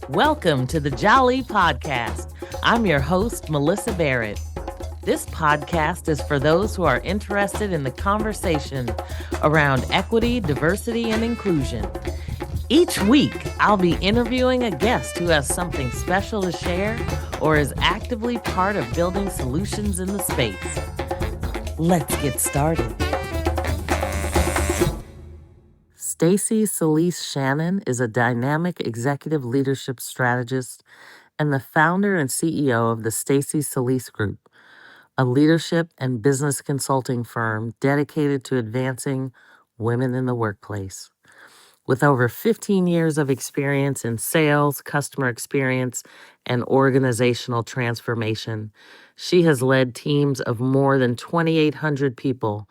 Welcome to the Jali Podcast. I'm your host, Melyssa Barrett. This podcast is for those who are interested in the conversation around equity, diversity, and inclusion. Each week, I'll be interviewing a guest who has something special to share or is actively part of building solutions in the space. Let's get started. Stacie Selise Shannon is a dynamic executive leadership strategist and the founder and CEO of the Stacie Selise Group, a leadership and business consulting firm dedicated to advancing women in the workplace. With over 15 years of experience in sales, customer experience, and organizational transformation, she has led teams of more than 2,800 people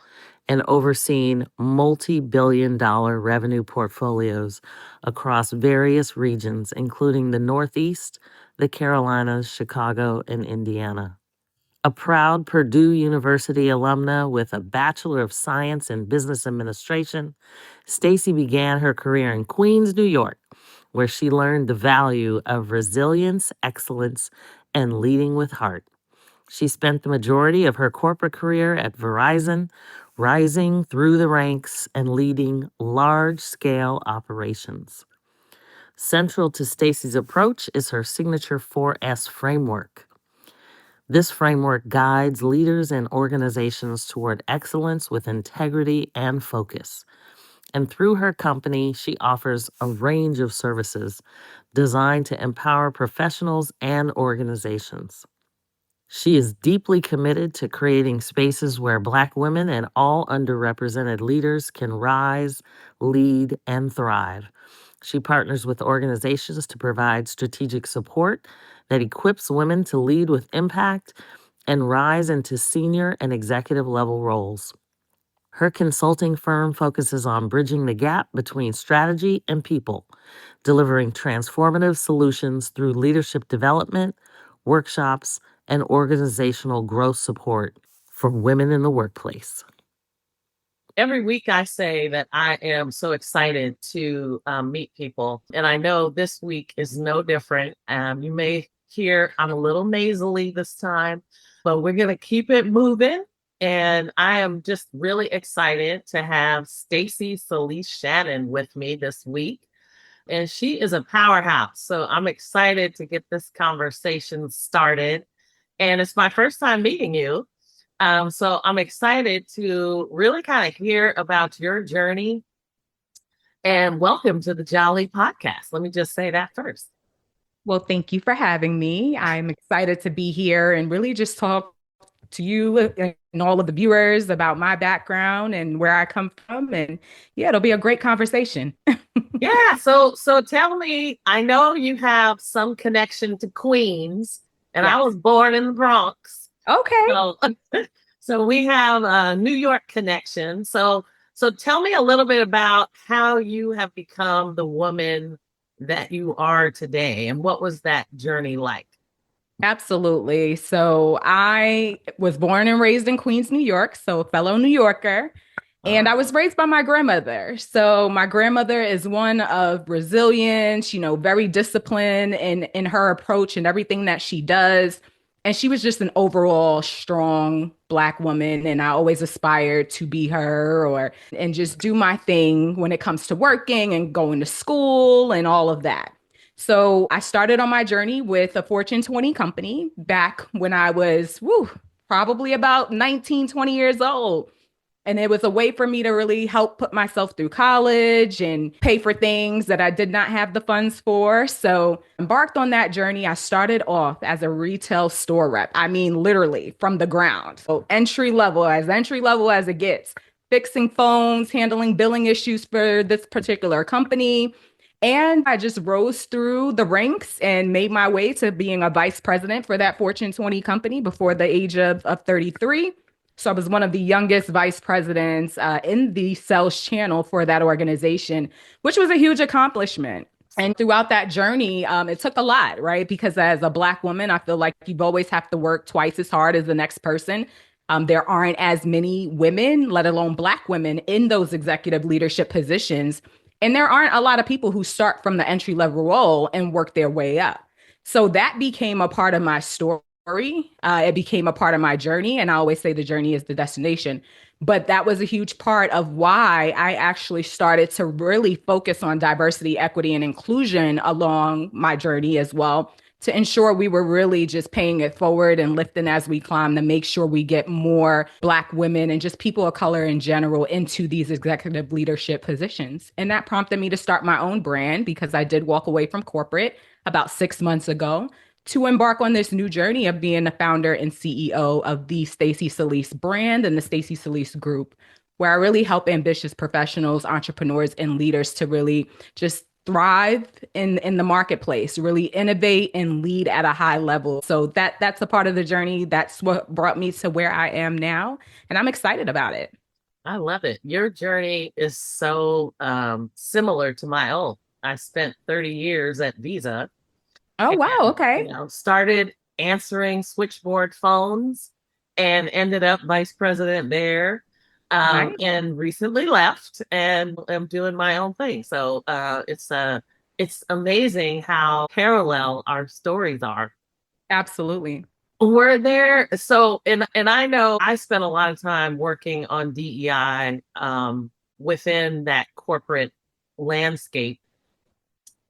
and overseen multi-billion-dollar revenue portfolios across various regions, including the Northeast, the Carolinas, Chicago, and Indiana. A proud Purdue University alumna with a Bachelor of Science in Business Administration, Stacie began her career in Queens, New York, where she learned the value of resilience, excellence, and leading with heart. She spent the majority of her corporate career at Verizon, rising through the ranks and leading large-scale operations. Central to Stacie's approach is her signature 4S framework. This framework guides leaders and organizations toward excellence with integrity and focus. And through her company, she offers a range of services designed to empower professionals and organizations. She is deeply committed to creating spaces where Black women and all underrepresented leaders can rise, lead, and thrive. She partners with organizations to provide strategic support that equips women to lead with impact and rise into senior and executive level roles. Her consulting firm focuses on bridging the gap between strategy and people, delivering transformative solutions through leadership development, workshops, and organizational growth support for women in the workplace. Every week I say that I am so excited to meet people, and I know this week is no different. You may hear I'm a little nasally this time, but we're going to keep it moving, and I am just really excited to have Stacie Selise Shannon with me this week. And she is a powerhouse. So I'm excited to get this conversation started. And it's my first time meeting you. So I'm excited to really kind of hear about your journey. And welcome to the Jali Podcast. Let me just say that first. Well, thank you for having me. I'm excited to be here and really just talk to you and all of the viewers about my background and where I come from. And yeah, it'll be a great conversation. Yeah. So tell me, I know you have some connection to Queens. And yes. I was born in the Bronx. Okay. So we have a New York connection. So tell me a little bit about how you have become the woman that you are today, and what was that journey like? Absolutely. So I was born and raised in Queens, New York. So a fellow New Yorker. And I was raised by my grandmother. So my grandmother is one of resilience, very disciplined in her approach and everything that she does. And she was just an overall strong Black woman. And I always aspired to be her and just do my thing when it comes to working and going to school and all of that. So I started on my journey with a Fortune 20 company back when I was probably about 19, 20 years old. And it was a way for me to really help put myself through college and pay for things that I did not have the funds for. So embarked on that journey. I started off as a retail store rep. I mean, literally from the ground. So entry level as it gets, fixing phones, handling billing issues for this particular company. And I just rose through the ranks and made my way to being a vice president for that Fortune 20 company before the age of 33. So I was one of the youngest vice presidents in the sales channel for that organization, which was a huge accomplishment. And throughout that journey, it took a lot, right? Because as a Black woman, I feel like you always have to work twice as hard as the next person. There aren't as many women, let alone Black women, in those executive leadership positions. And there aren't a lot of people who start from the entry level role and work their way up. So that became a part of my story. It became a part of my journey. And I always say the journey is the destination. But that was a huge part of why I actually started to really focus on diversity, equity, and inclusion along my journey as well, to ensure we were really just paying it forward and lifting as we climb to make sure we get more Black women and just people of color in general into these executive leadership positions. And that prompted me to start my own brand because I did walk away from corporate about 6 months ago to embark on this new journey of being the founder and CEO of the Stacie Selise brand and the Stacie Selise group, where I really help ambitious professionals, entrepreneurs, and leaders to really just thrive in the marketplace, really innovate and lead at a high level. So that's a part of the journey. That's what brought me to where I am now, and I'm excited about it. I love it. Your journey is so similar to my own. I spent 30 years at Visa Oh wow, and, okay. started answering switchboard phones and ended up vice president there. Nice. And recently left and am doing my own thing. So it's amazing how parallel our stories are. Absolutely. Were there so and I know I spent a lot of time working on DEI within that corporate landscape.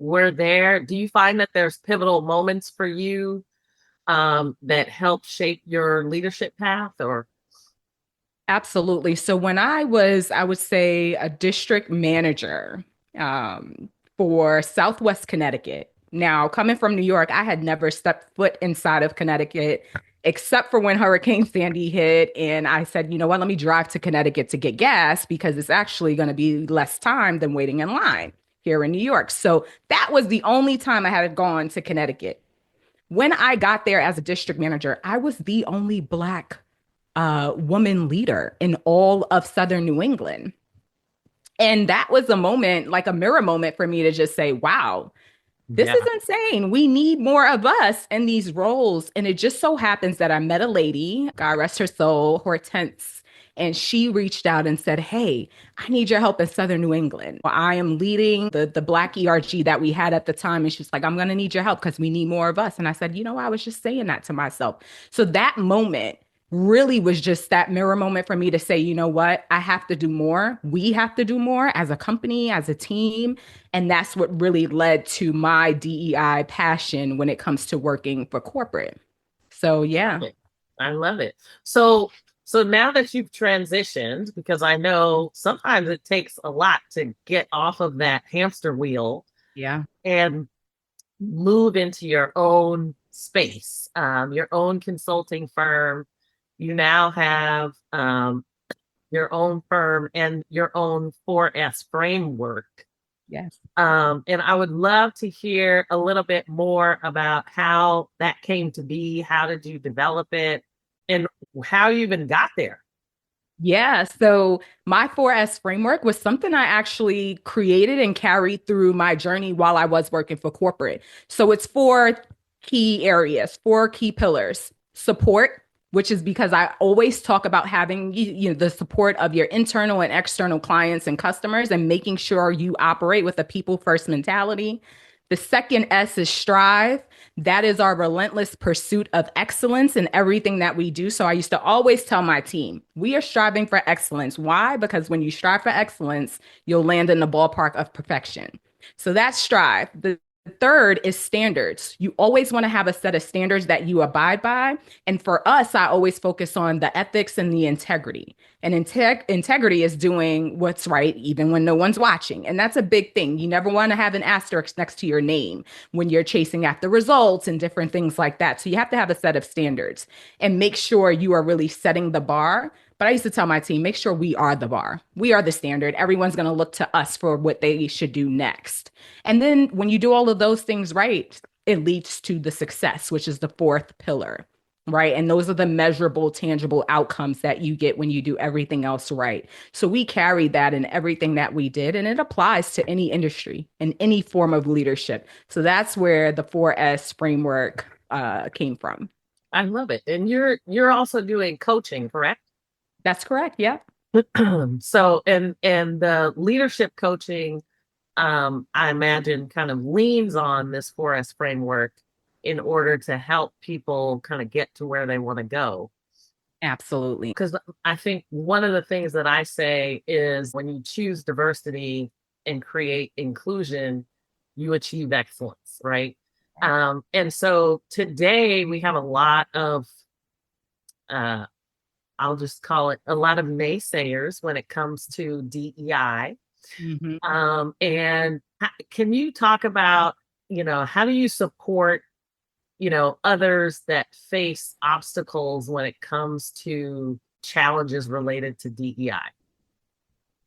Do you find that there's pivotal moments for you that help shape your leadership path or Absolutely. So when I was, I would say, a district manager for Southwest Connecticut. Now, coming from New York, I had never stepped foot inside of Connecticut except for when Hurricane Sandy hit. And I said, you know what, let me drive to Connecticut to get gas because it's actually going to be less time than waiting in line here in New York. So that was the only time I had gone to Connecticut. When I got there as a district manager, I was the only Black woman leader in all of Southern New England. And that was a moment, like a mirror moment for me to just say, wow, this is yeah. insane. We need more of us in these roles. And it just so happens that I met a lady, God rest her soul, Hortense, and she reached out and said, hey, I need your help in Southern New England. I am leading the Black ERG that we had at the time. And she's like, I'm going to need your help because we need more of us. And I said, you know, I was just saying that to myself. So that moment really was just that mirror moment for me to say, you know what, I have to do more. We have to do more as a company, as a team. And that's what really led to my DEI passion when it comes to working for corporate. So, yeah. I love it. So now that you've transitioned, because I know sometimes it takes a lot to get off of that hamster wheel Yeah. and move into your own space, your own consulting firm. You now have your own firm and your own 4S framework. Yes. And I would love to hear a little bit more about how that came to be. How did you develop it? And how you even got there? Yeah. So my 4S framework was something I actually created and carried through my journey while I was working for corporate. So it's four key areas, four key pillars: support, which is because I always talk about having the support of your internal and external clients and customers and making sure you operate with a people first mentality. The second S is strive. That is our relentless pursuit of excellence in everything that we do. So I used to always tell my team, we are striving for excellence. Why? Because when you strive for excellence, you'll land in the ballpark of perfection. So that's strive. The third is standards. You always want to have a set of standards that you abide by. And for us, I always focus on the ethics and the integrity. And integrity is doing what's right, even when no one's watching. And that's a big thing. You never want to have an asterisk next to your name when you're chasing after results and different things like that. So you have to have a set of standards and make sure you are really setting the bar. But I used to tell my team, make sure we are the bar. We are the standard. Everyone's going to look to us for what they should do next. And then when you do all of those things right, it leads to the success, which is the fourth pillar, right? And those are the measurable, tangible outcomes that you get when you do everything else right. So we carry that in everything that we did, and it applies to any industry and any form of leadership. So that's where the 4S framework came from. I love it. And you're also doing coaching, correct? That's correct. Yeah. So and the leadership coaching I imagine kind of leans on this 4S framework in order to help people kind of get to where they want to go. Absolutely. Because I think one of the things that I say is when you choose diversity and create inclusion, you achieve excellence, right? And so today we have a lot of, uh, I'll just call it a lot of naysayers when it comes to DEI. Mhm. And can you talk about, how do you support, others that face obstacles when it comes to challenges related to DEI?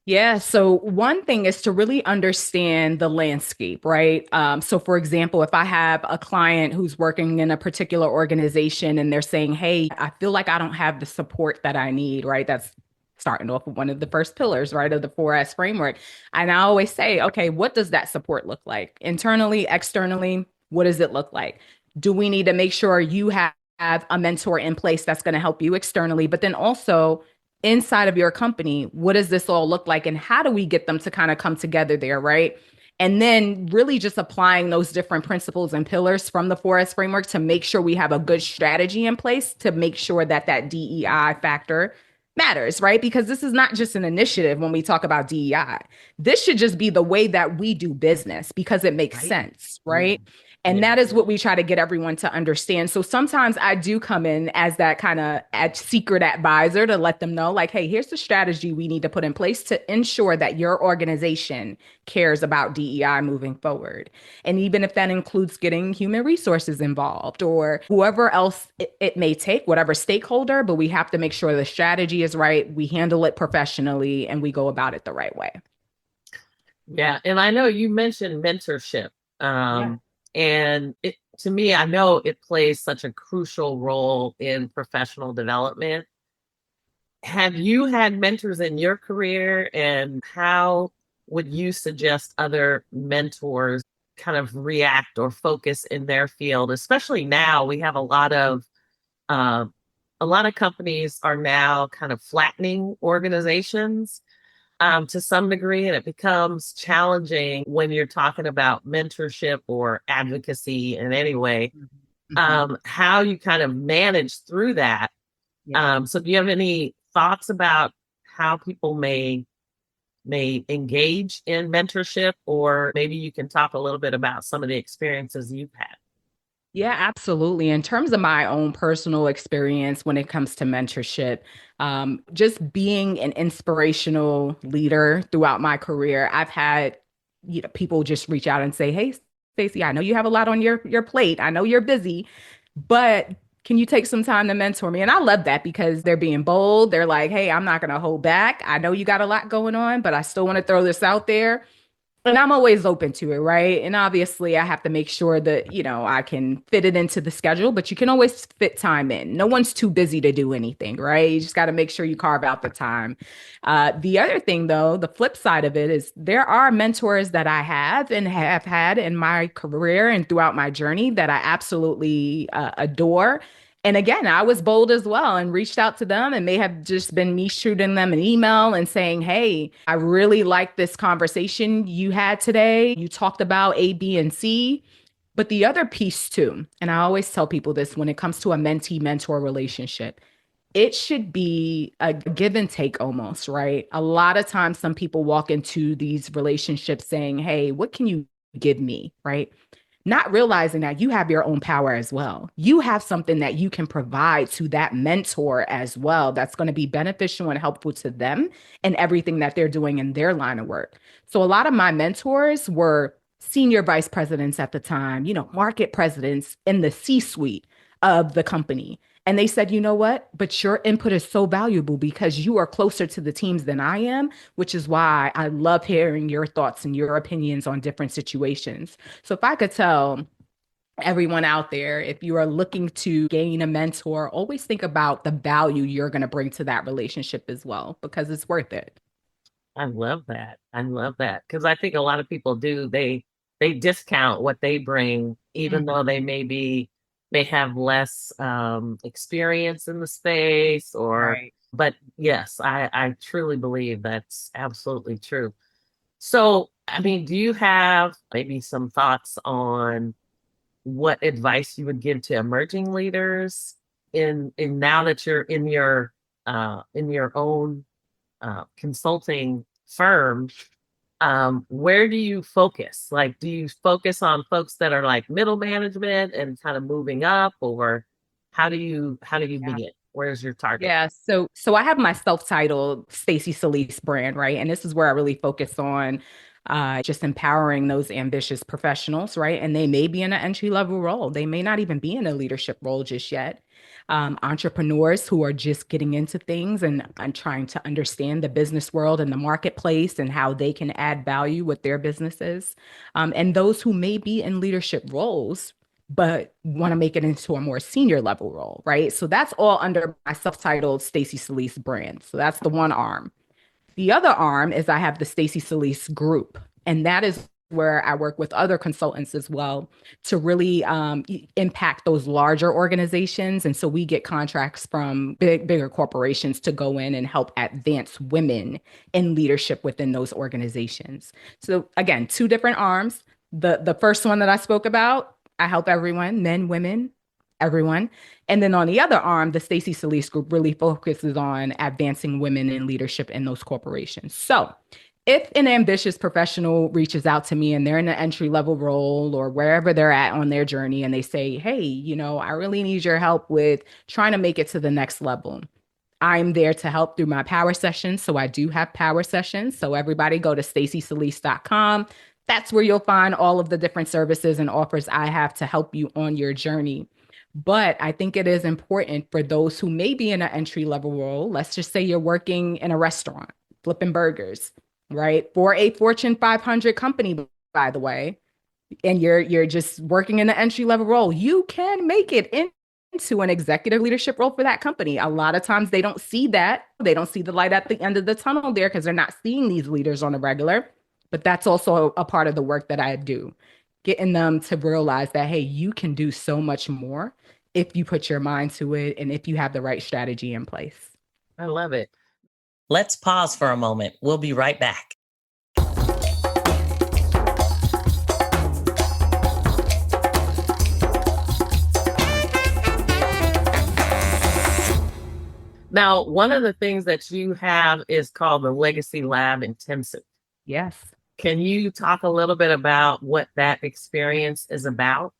Yeah. So one thing is to really understand the landscape, right? So, for example, if I have a client who's working in a particular organization and they're saying, hey, I feel like I don't have the support that I need, right? That's starting off with one of the first pillars, right, of the 4S framework. And I always say, okay, what does that support look like? Internally, externally, what does it look like? Do we need to make sure you have a mentor in place that's going to help you externally, but then also inside of your company, what does this all look like? And how do we get them to kind of come together there, right? And then really just applying those different principles and pillars from the 4S framework to make sure we have a good strategy in place to make sure that that DEI factor matters, right? Because this is not just an initiative when we talk about DEI. This should just be the way that we do business because it makes Right. sense, Yeah. right? And that is what we try to get everyone to understand. So sometimes I do come in as that kind of secret advisor to let them know, like, hey, here's the strategy we need to put in place to ensure that your organization cares about DEI moving forward. And even if that includes getting human resources involved or whoever else it may take, whatever stakeholder, but we have to make sure the strategy is right, we handle it professionally, and we go about it the right way. Yeah. And I know you mentioned mentorship. Yeah. And to me, I know it plays such a crucial role in professional development. Have you had mentors in your career, and how would you suggest other mentors kind of react or focus in their field? Especially now, we have uh, a lot of companies are now kind of flattening organizations to some degree, and it becomes challenging when you're talking about mentorship or advocacy in any way. Mhm. How you kind of manage through that. Yeah. So do you have any thoughts about how people may engage in mentorship, or maybe you can talk a little bit about some of the experiences you've had? Yeah, absolutely. In terms of my own personal experience when it comes to mentorship, just being an inspirational leader throughout my career, I've had people just reach out and say, "Hey, Stacie, I know you have a lot on your plate. I know you're busy, but can you take some time to mentor me?" And I love that because they're being bold. They're like, "Hey, I'm not going to hold back. I know you got a lot going on, but I still want to throw this out there." And I'm always open to it, right? And obviously, I have to make sure that, I can fit it into the schedule, but you can always fit time in. No one's too busy to do anything, right? You just got to make sure you carve out the time. The other thing, though, the flip side of it is there are mentors that I have and have had in my career and throughout my journey that I absolutely adore. And again, I was bold as well and reached out to them, and may have just been me shooting them an email and saying, hey, I really like this conversation you had today. You talked about A, B, and C. But the other piece too, and I always tell people this when it comes to a mentee mentor relationship, it should be a give and take almost, right? A lot of times, some people walk into these relationships saying, hey, what can you give me, right? Not realizing that you have your own power as well. You have something that you can provide to that mentor as well that's going to be beneficial and helpful to them and everything that they're doing in their line of work. So a lot of my mentors were senior vice presidents at the time, market presidents in the C-suite of the company. And they said, you know what? But your input is so valuable because you are closer to the teams than I am, which is why I love hearing your thoughts and your opinions on different situations. So if I could tell everyone out there, if you are looking to gain a mentor, always think about the value you're going to bring to that relationship as well, because it's worth it. I love that. I love that because I think a lot of people do. They discount what they bring, even though they Mhm. may have less experience in the space. Or Right. but yes, I truly believe that's absolutely true. So I mean, do you have maybe some thoughts on what advice you would give to emerging leaders in now that you're in your own consulting firm? Where do you focus? Like, do you focus on folks that are like middle management and kind of moving up, or how do you Yeah. begin? Where's your target? Yeah, so I have my self-titled Stacie Selise brand, right? And this is where I really focus on just empowering those ambitious professionals, right? And they may be in an entry-level role. They may not even be in a leadership role just yet. Entrepreneurs who are just getting into things and trying to understand the business world and the marketplace and how they can add value with their businesses. And those who may be in leadership roles but want to make it into a more senior level role, right? So that's all under my self-titled Stacie Selise brand. So that's the one arm. The other arm is I have the Stacie Selise group, and that is where I work with other consultants as well to really impact those larger organizations. And so we get contracts from bigger corporations to go in and help advance women in leadership within those organizations. So again, two different arms. The first one that I spoke about, I help everyone, men, women, everyone. And then on the other arm, the Stacie Selise group really focuses on advancing women in leadership in those corporations. So if an ambitious professional reaches out to me and they're in an entry level role or wherever they're at on their journey and they say, hey, I really need your help with trying to make it to the next level. I'm there to help through my power sessions. So I do have power sessions. So everybody go to stacieselise.com. That's where you'll find all of the different services and offers I have to help you on your journey. But I think it is important for those who may be in an entry level role. Let's just say you're working in a restaurant, flipping burgers, right? For a Fortune 500 company, by the way, and you're just working in an entry level role, you can make it into an executive leadership role for that company. A lot of times they don't see that. They don't see the light at the end of the tunnel there because they're not seeing these leaders on a regular. But that's also a part of the work that I do, getting them to realize that, hey, you can do so much more if you put your mind to it and if you have the right strategy in place. I love it. Let's pause for a moment. We'll be right back. Now, one of the things that you have is called the Legacy Lab Intensive. Yes. Can you talk a little bit about what that experience is about?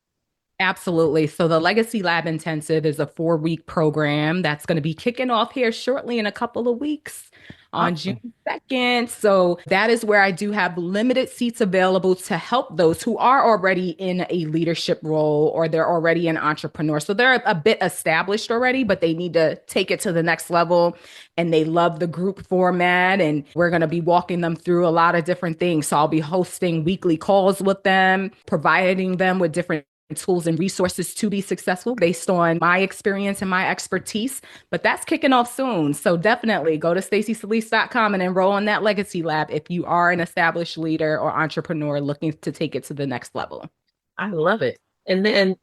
Absolutely. So the Legacy Lab Intensive is a 4-week program that's going to be kicking off here shortly in a couple of weeks on Awesome. June 2nd. So that is where I do have limited seats available to help those who are already in a leadership role or they're already an entrepreneur. So they're a bit established already, but they need to take it to the next level and they love the group format. And we're going to be walking them through a lot of different things. So I'll be hosting weekly calls with them, providing them with different tools and resources to be successful based on my experience and my expertise. But that's kicking off soon. So definitely go to stacieselise.com and enroll in that Legacy Lab if you are an established leader or entrepreneur looking to take it to the next level. I love it. And then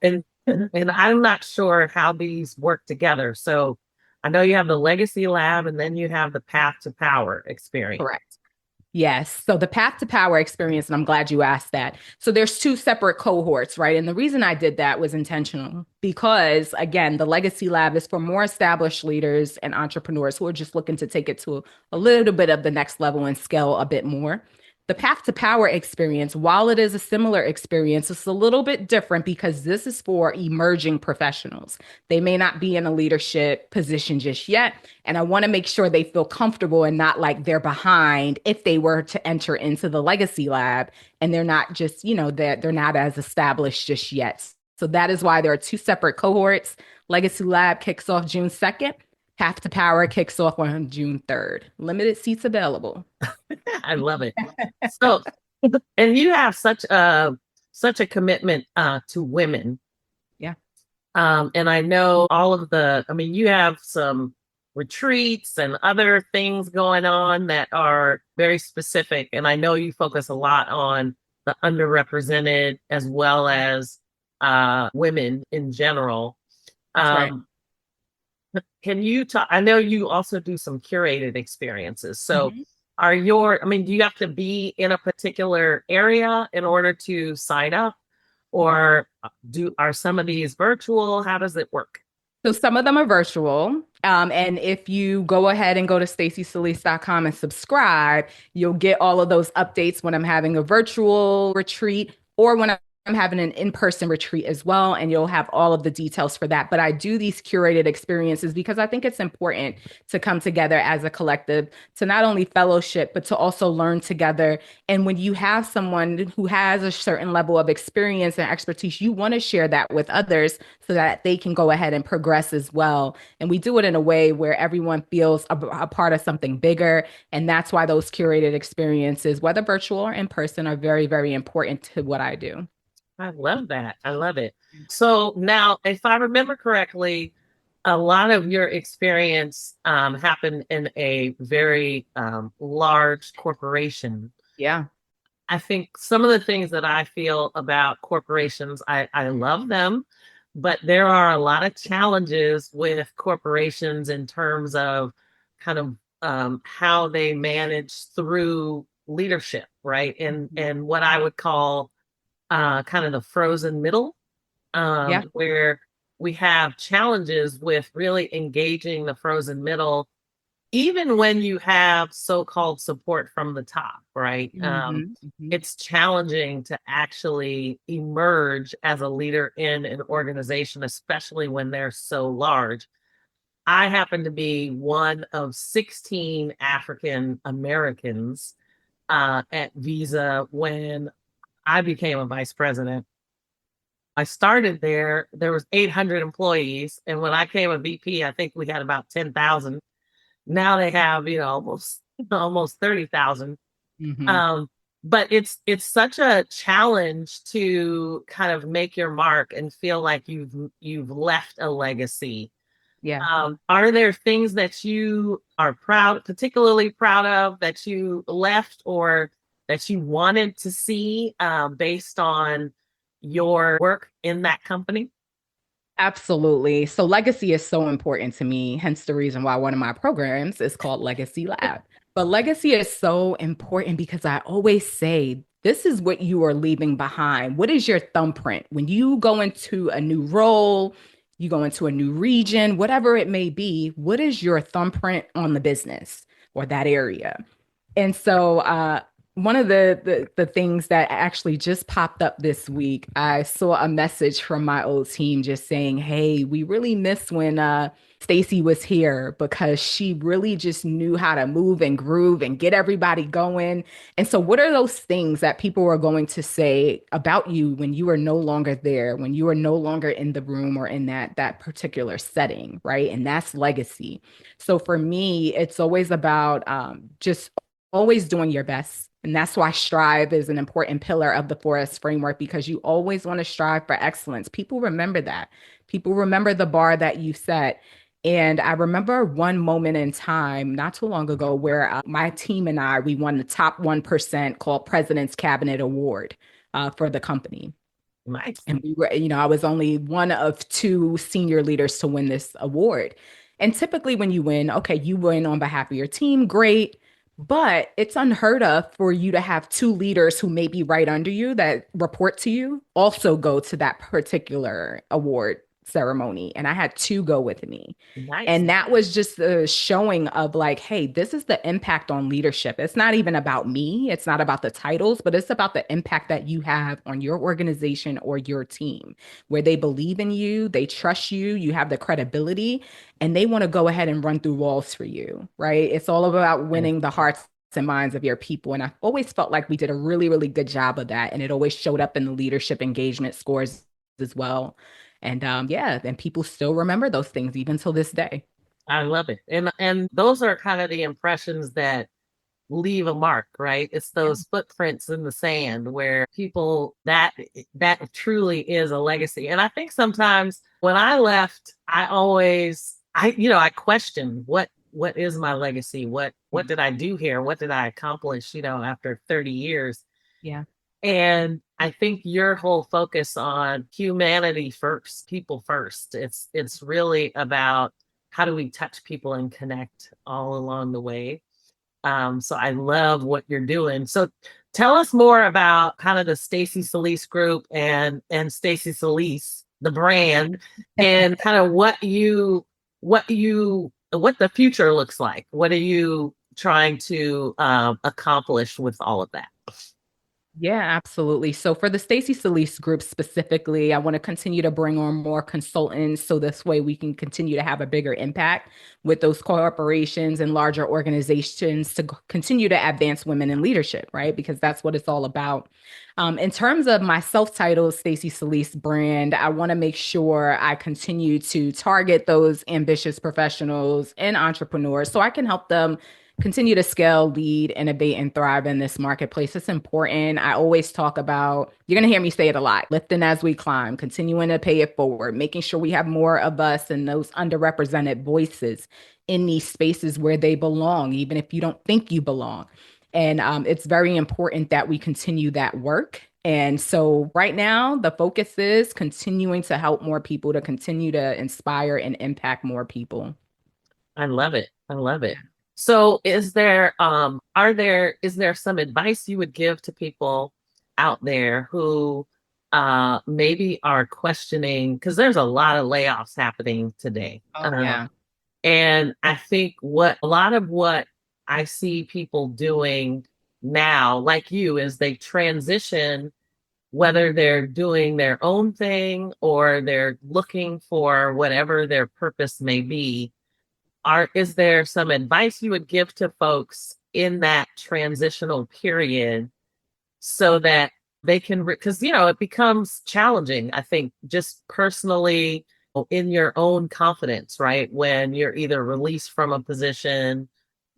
and I'm not sure how these work together. So I know you have the Legacy Lab and then you have the Path to Power experience. Correct. Yes. So the Path to Power experience, and I'm glad you asked that. So there's two separate cohorts, right? And the reason I did that was intentional because, again, the Legacy Lab is for more established leaders and entrepreneurs who are just looking to take it to a little bit of the next level and scale a bit more. The Path to Power experience, while it is a similar experience, it's a little bit different because this is for emerging professionals. They may not be in a leadership position just yet. And I want to make sure they feel comfortable and not like they're behind if they were to enter into the Legacy Lab and they're not just, that they're not as established just yet. So that is why there are two separate cohorts. Legacy Lab kicks off June 2nd. Path to Power kicks off on June 3rd. Limited seats available. I love it. So, and you have such a commitment to women. Yeah. And I know you have some retreats and other things going on that are very specific. And I know you focus a lot on the underrepresented as well as women in general. Right. Can you talk? I know you also do some curated experiences. So do you have to be in a particular area in order to sign up? Or are some of these virtual? How does it work? So some of them are virtual. And if you go ahead and go to stacieselise.com and subscribe, you'll get all of those updates when I'm having a virtual retreat or when I'm having an in-person retreat as well. And you'll have all of the details for that. But I do these curated experiences because I think it's important to come together as a collective to not only fellowship, but to also learn together. And when you have someone who has a certain level of experience and expertise, you want to share that with others so that they can go ahead and progress as well. And we do it in a way where everyone feels a part of something bigger. And that's why those curated experiences, whether virtual or in person, are very, very important to what I do. I love that. I love it. So now, if I remember correctly, a lot of your experience happened in a very large corporation. Yeah. I think some of the things that I feel about corporations, I love them, but there are a lot of challenges with corporations in terms of kind of how they manage through leadership, right? And what I would call kind of the frozen middle, Yeah. where we have challenges with really engaging the frozen middle even when you have so-called support from the top, right? Hmm. Hmm. It's challenging to actually emerge as a leader in an organization, especially when they're so large. I happen to be one of 16 African Americans at Visa when I became a vice president. I started there was 800 employees, and when I came a VP, I think we had about 10,000. Now they have, almost 30,000. Hmm. Um, but it's such a challenge to kind of make your mark and feel like you've left a legacy. Yeah. Are there things that you are particularly proud of that you left or that you wanted to see based on your work in that company? Absolutely. So legacy is so important to me, hence the reason why one of my programs is called Legacy Lab. But legacy is so important because I always say, this is what you are leaving behind. What is your thumbprint? When you go into a new role, you go into a new region, whatever it may be, what is your thumbprint on the business or that area? And so one of the things that actually just popped up this week, I saw a message from my old team just saying, "Hey, we really miss when Stacie was here because she really just knew how to move and groove and get everybody going." And so what are those things that people are going to say about you when you are no longer there, when you are no longer in the room or in that particular setting, right? And that's legacy. So for me, it's always about just always doing your best. And that's why strive is an important pillar of the 4S framework because you always want to strive for excellence. People remember that. People remember the bar that you set. And I remember one moment in time not too long ago where my team and we won the top 1% called President's Cabinet Award for the company. Nice. And we were, I was only one of two senior leaders to win this award. And typically, when you win, okay, you win on behalf of your team, great. But it's unheard of for you to have two leaders who may be right under you that report to you also go to that particular award ceremony. And I had two go with me. Nice. And that was just the showing of like, hey, this is the impact on leadership. It's not even about me, it's not about the titles, but it's about the impact that you have on your organization or your team, where they believe in you, they trust you, you have the credibility, and they want to go ahead and run through walls for you, right? It's all about winning the hearts and minds of your people. And I've always felt like we did a really, really good job of that. And it always showed up in the leadership engagement scores as well. And yeah, and people still remember those things even till this day. I love it. And those are kind of the impressions that leave a mark, right? It's Yeah. those footprints in the sand where people that truly is a legacy. And I think sometimes when I left, I question what is my legacy? What did I do here? What did I accomplish, after 30 years? Yeah. And I think your whole focus on humanity first, people first, it's really about how do we touch people and connect all along the way. So I love what you're doing. So tell us more about kind of the Stacie Selise group and Stacie Selise, the brand, and kind of what the future looks like. What are you trying to accomplish with all of that? Yeah, absolutely. So for the Stacie Selise group specifically, I want to continue to bring on more consultants so this way we can continue to have a bigger impact with those corporations and larger organizations to continue to advance women in leadership, right? Because that's what it's all about. In terms of my self-titled Stacie Selise brand, I want to make sure I continue to target those ambitious professionals and entrepreneurs so I can help them continue to scale, lead, innovate, and thrive in this marketplace. It's important. I always talk about, you're going to hear me say it a lot, lifting as we climb, continuing to pay it forward, making sure we have more of us and those underrepresented voices in these spaces where they belong, even if you don't think you belong. And it's very important that we continue that work. And so right now, the focus is continuing to help more people, to continue to inspire and impact more people. I love it. I love it. So is there some advice you would give to people out there who maybe are questioning, because there's a lot of layoffs happening today. Oh, yeah. And I think what a lot of what I see people doing now, like you, is they transition, whether they're doing their own thing or they're looking for whatever their purpose may be. Is there some advice you would give to folks in that transitional period so that they can, because it becomes challenging, I think, just personally in your own confidence, right? When you're either released from a position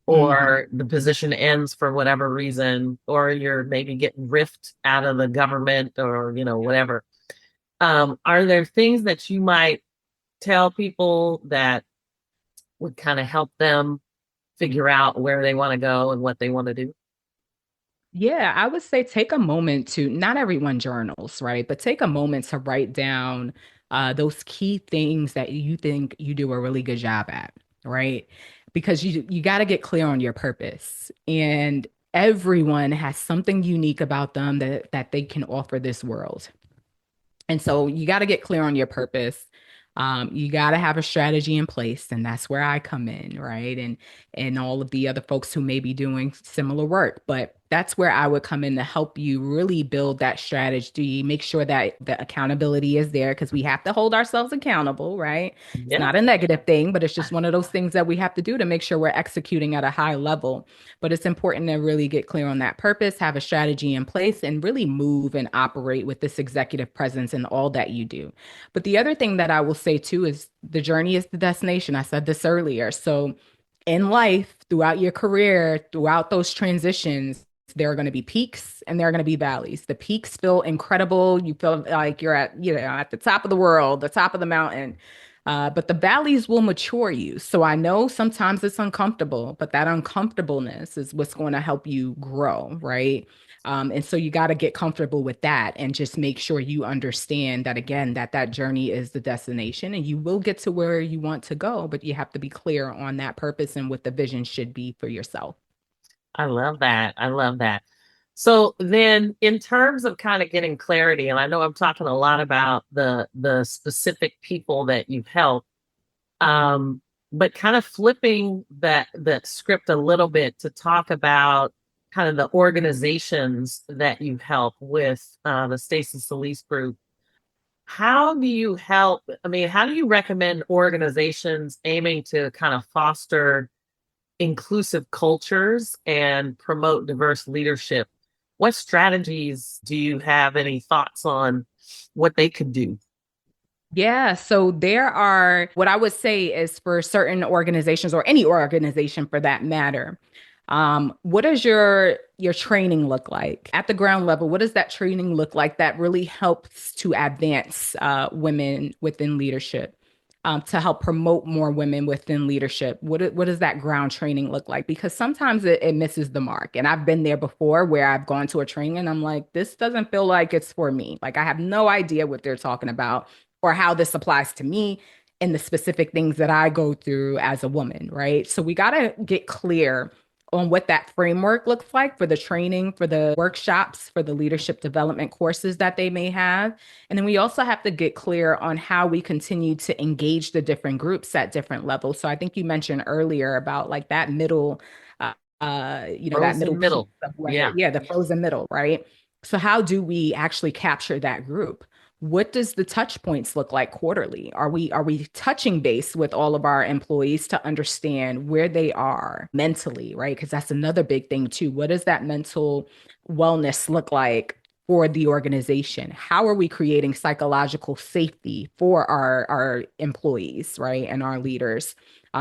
Mhm. or the position ends for whatever reason, or you're maybe getting riffed out of the government or, whatever. Are there things that you might tell people that would kind of help them figure out where they want to go and what they want to do? Yeah, I would say take a moment to, not everyone journals, right? But take a moment to write down those key things that you think you do a really good job at, right? Because you got to get clear on your purpose. And everyone has something unique about them that they can offer this world. And so you got to get clear on your purpose. You got to have a strategy in place, and that's where I come in, right? And all of the other folks who may be doing similar work, but that's where I would come in to help you really build that strategy, make sure that the accountability is there because we have to hold ourselves accountable, right? It's Yeah, not a negative thing, but it's just one of those things that we have to do to make sure we're executing at a high level. But it's important to really get clear on that purpose, have a strategy in place, and really move and operate with this executive presence in all that you do. But the other thing that I will say too is the journey is the destination. I said this earlier. So in life, throughout your career, throughout those transitions, there are going to be peaks and there are going to be valleys. The peaks feel incredible. You feel like you're at the top of the world, the top of the mountain. But the valleys will mature you. So I know sometimes it's uncomfortable, but that uncomfortableness is what's going to help you grow, right? And so you got to get comfortable with that and just make sure you understand that again, that journey is the destination and you will get to where you want to go, but you have to be clear on that purpose and what the vision should be for yourself. I love that. I love that. So then in terms of kind of getting clarity, and I know I'm talking a lot about the specific people that you've helped, but kind of flipping the script a little bit to talk about kind of the organizations that you've helped with the Stacie Selise group. How do you help? I mean, how do you recommend organizations aiming to kind of foster inclusive cultures and promote diverse leadership? What strategies do you have any thoughts on what they could do? Yeah, so there are what I would say is for certain organizations or any organization for that matter. What does your training look like at the ground level? What does that training look like that really helps to advance women within leadership, to help promote more women within leadership? What does that ground training look like? Because sometimes it misses the mark, and I've been there before where I've gone to a training and I'm like, this doesn't feel like it's for me. Like I have no idea what they're talking about or how this applies to me and the specific things that I go through as a woman, right? So we got to get clear on what that framework looks like for the training, for the workshops, for the leadership development courses that they may have. And then we also have to get clear on how we continue to engage the different groups at different levels. So I think you mentioned earlier about like that middle, that middle Frozen piece middle. of whether, Yeah. yeah, the frozen middle, right? So how do we actually capture that group? What does the touch points look like quarterly? Are we touching base with all of our employees to understand where they are mentally, right? Because that's another big thing too. What does that mental wellness look like for the organization? How are we creating psychological safety for our employees, right? And our leaders.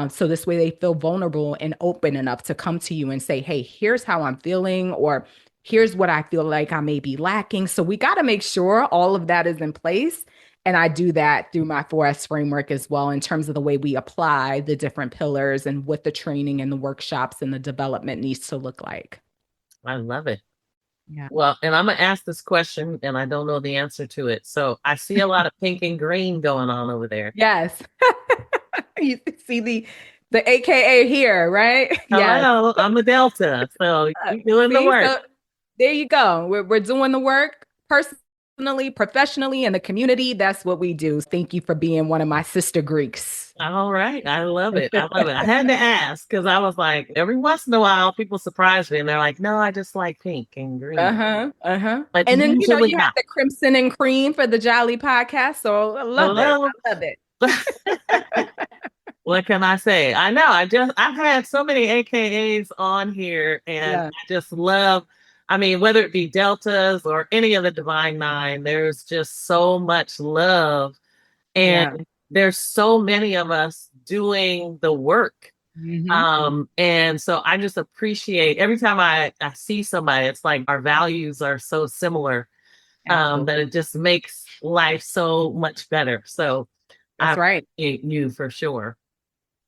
So this way they feel vulnerable and open enough to come to you and say, hey, here's how I'm feeling, or here's what I feel like I may be lacking. So we got to make sure all of that is in place. And I do that through my 4S framework as well, in terms of the way we apply the different pillars and what the training and the workshops and the development needs to look like. I love it. Yeah. Well, and I'm going to ask this question and I don't know the answer to it. So I see a lot of pink and green going on over there. Yes. You see the AKA here, right? Yes. Hello, I'm a Delta. So you're doing the See, work. so there you go. We're doing the work personally, professionally, in the community. That's what we do. Thank you for being one of my sister Greeks. All right. I love it. I love it. I had to ask because I was like, every once in a while, people surprise me and they're like, no, I just like pink and green. Uh-huh. Uh-huh. But And then, usually you have not. the crimson and cream for the Jali podcast. So I love it. Hello. I love it. What can I say? I know. I've had so many AKAs on here and Yeah. I just love, I mean, whether it be Deltas or any of the Divine Nine, there's just so much love. Yeah. And there's so many of us doing the work. Hmm. And so I just appreciate every time I see somebody, it's like our values are so similar, that Absolutely. it just makes life so much better. So I That's right. appreciate you for sure.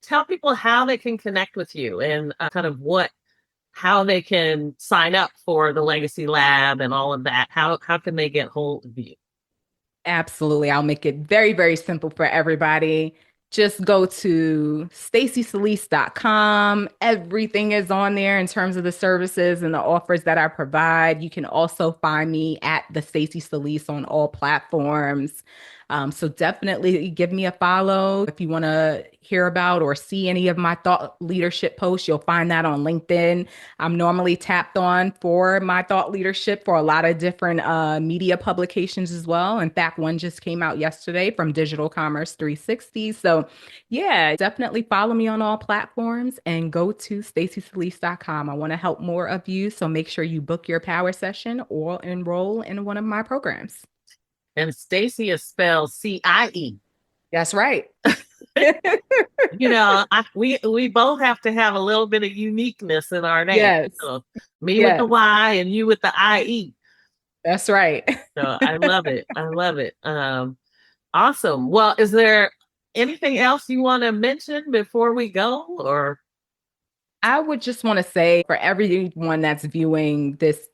Tell people how they can connect with you and kind of how they can sign up for the Legacy Lab and all of that. How can they get hold of you? Absolutely. I'll make it very, very simple for everybody. Just go to stacieselise.com. Everything is on there in terms of the services and the offers that I provide. You can also find me at the Stacie Selise on all platforms. So definitely give me a follow. If you want to hear about or see any of my thought leadership posts, you'll find that on LinkedIn. I'm normally tapped on for my thought leadership for a lot of different media publications as well. In fact, one just came out yesterday from Digital Commerce 360. So, yeah, definitely follow me on all platforms and go to stacieselise.com. I want to help more of you. So make sure you book your power session or enroll in one of my programs. And Stacie is spelled CIE. That's right. We both have to have a little bit of uniqueness in our name. Yes. So me with the Yes. Y and you with the IE. That's right. So I love it. I love it. Awesome. Well, is there anything else you want to mention before we go, or? I would just want to say for everyone that's viewing this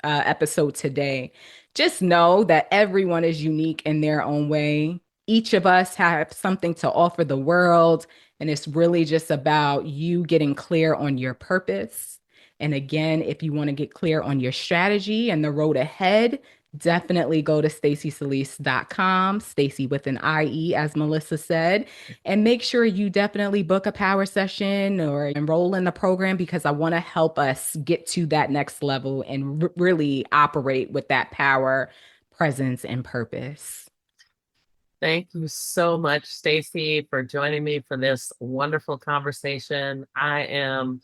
episode today, just know that everyone is unique in their own way. Each of us have something to offer the world, and it's really just about you getting clear on your purpose. And again, if you want to get clear on your strategy and the road ahead, definitely go to stacieselise.com, Stacie with an IE, as Melyssa said, and make sure you definitely book a power session or enroll in the program, because I want to help us get to that next level and really operate with that power, presence, and purpose. Thank you so much, Stacie, for joining me for this wonderful conversation. I am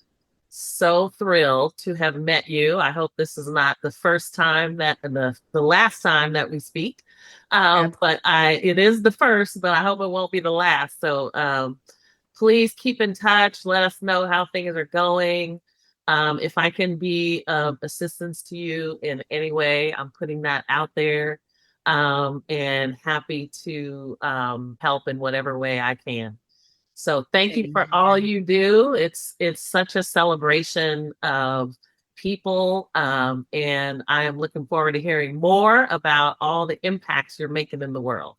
so thrilled to have met you. I hope this is not the first time that the last time that we speak. But it is the first, but I hope it won't be the last. So please keep in touch. Let us know how things are going. If I can be of assistance to you in any way, I'm putting that out there, and happy to help in whatever way I can. So thank you for all you do. It's such a celebration of people, and I am looking forward to hearing more about all the impacts you're making in the world.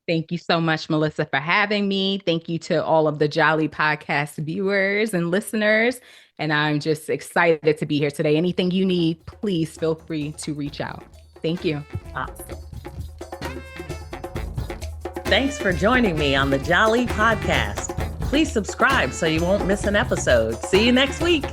Thank you so much, Melyssa, for having me. Thank you to all of the Jali Podcast viewers and listeners. And I'm just excited to be here today. Anything you need, please feel free to reach out. Thank you. Awesome. Thanks for joining me on the Jali Podcast. Please subscribe so you won't miss an episode. See you next week.